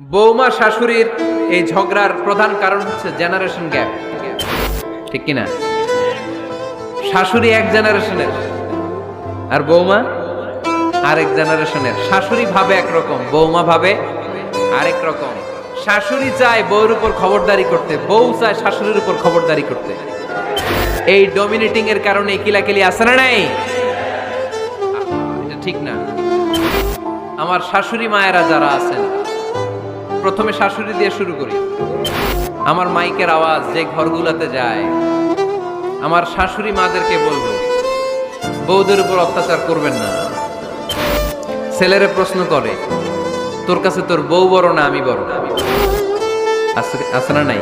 বৌমা শাশুড়ির এই ঝগড়ার প্রধান কারণ হচ্ছে জেনারেশন গ্যাপ, ঠিক কিনা? শাশুড়ি এক জেনারেশনের আর বৌমা আরেক জেনারেশনের। শাশুড়ি ভাবে একরকম, বৌমা ভাবে আরেক রকম। শাশুড়ি চায় বউর উপর খবরদারি করতে, বউ চায় শাশুড়ির উপর খবরদারি করতে। এই ডমিনেটিং এর কারণে কিলাকিলি আছে না নাই? এটা ঠিক না। আমার শাশুড়ি মায়েরা যারা আছেন, প্রথমে শাশুড়ি দিয়ে শুরু করি। আমার মাইকের আওয়াজ যে ঘরগুলোতে যায়, আমার শাশুড়ি মাদেরকে বলবো, বউদের উপর অত্যাচার করবেন না। ছেলেরে প্রশ্ন করে, তোর কাছে তোর বউ বড় না আমি বড়? আছে না নাই?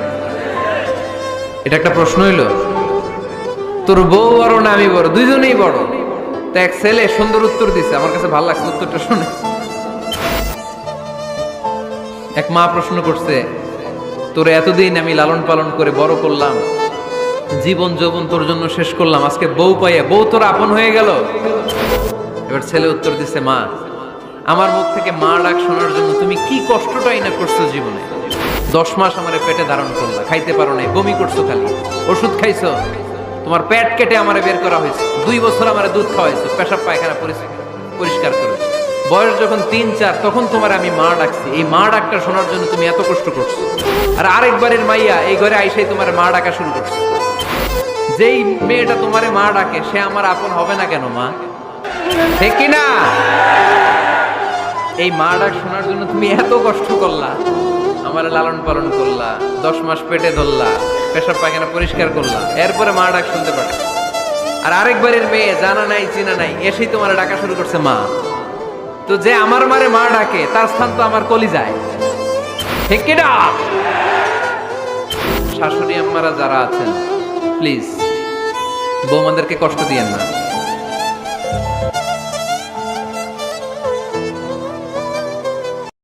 এটা একটা প্রশ্ন হইল। তোর বউ বড় না আমি বড়? দুইজনেই বড়। তো এক ছেলে সুন্দর উত্তর দিছে, আমার কাছে ভালো লাগছে উত্তরটা শুনে। এক মা প্রশ্ন করছে, তোরে এতদিন আমি লালন পালন করে বড় করলাম, জীবন যৌবন তোর জন্য শেষ করলাম, আজকে বউ পাইয়া বউ তোর আপন হয়ে গেল? এবার ছেলে উত্তর দিছে, মা, আমার মুখ থেকে মা ডাক শোনার জন্য তুমি কি কষ্টটাই না করছো জীবনে। 10 মাস আমারে পেটে ধারণ করলা, খাইতে পারো নাই, বমি করছো, খালি ওষুধ খাইছো, তোমার পেট কেটে আমারে বের করা হয়েছে, 2 বছর আমারে দুধ খাওয়াইছো, পেশাব পায়খানা পরিষ্কার করেছো, বয়স যখন 3-4 তখন তোমার আমি মা ডাকছি। এই মা ডাকটা শোনার জন্য তুমি এত কষ্ট করছো, আর আরেকবারের মাইয়া এই ঘরে আইসাই তোমার মা ডাকা শুরু করছো। যেই মেয়েটা তোমারে মা ডাকে সে আমার আপন হবে না কেন মা? ঠিক কিনা? এই মা ডাক শোনার জন্য তুমি এত কষ্ট করলা, আমার লালন পালন করলা, 10 মাস পেটে ধরলা, পেশাব পায়খানা পরিষ্কার করলা, এরপরে মা ডাক শুনতে পারে। আর আরেকবারের মেয়ে জানা নাই চিনা নাই এসেই তোমার ডাকা শুরু করছে মা। তো যে আমার মারে মা ডাকে তার স্থান তো আমার কলিজায়, ঠিক কিনা? শাশুড়ি আম্মারা যারা আছেন, প্লিজ বৌমাদেরকে কষ্ট দিয়েন না।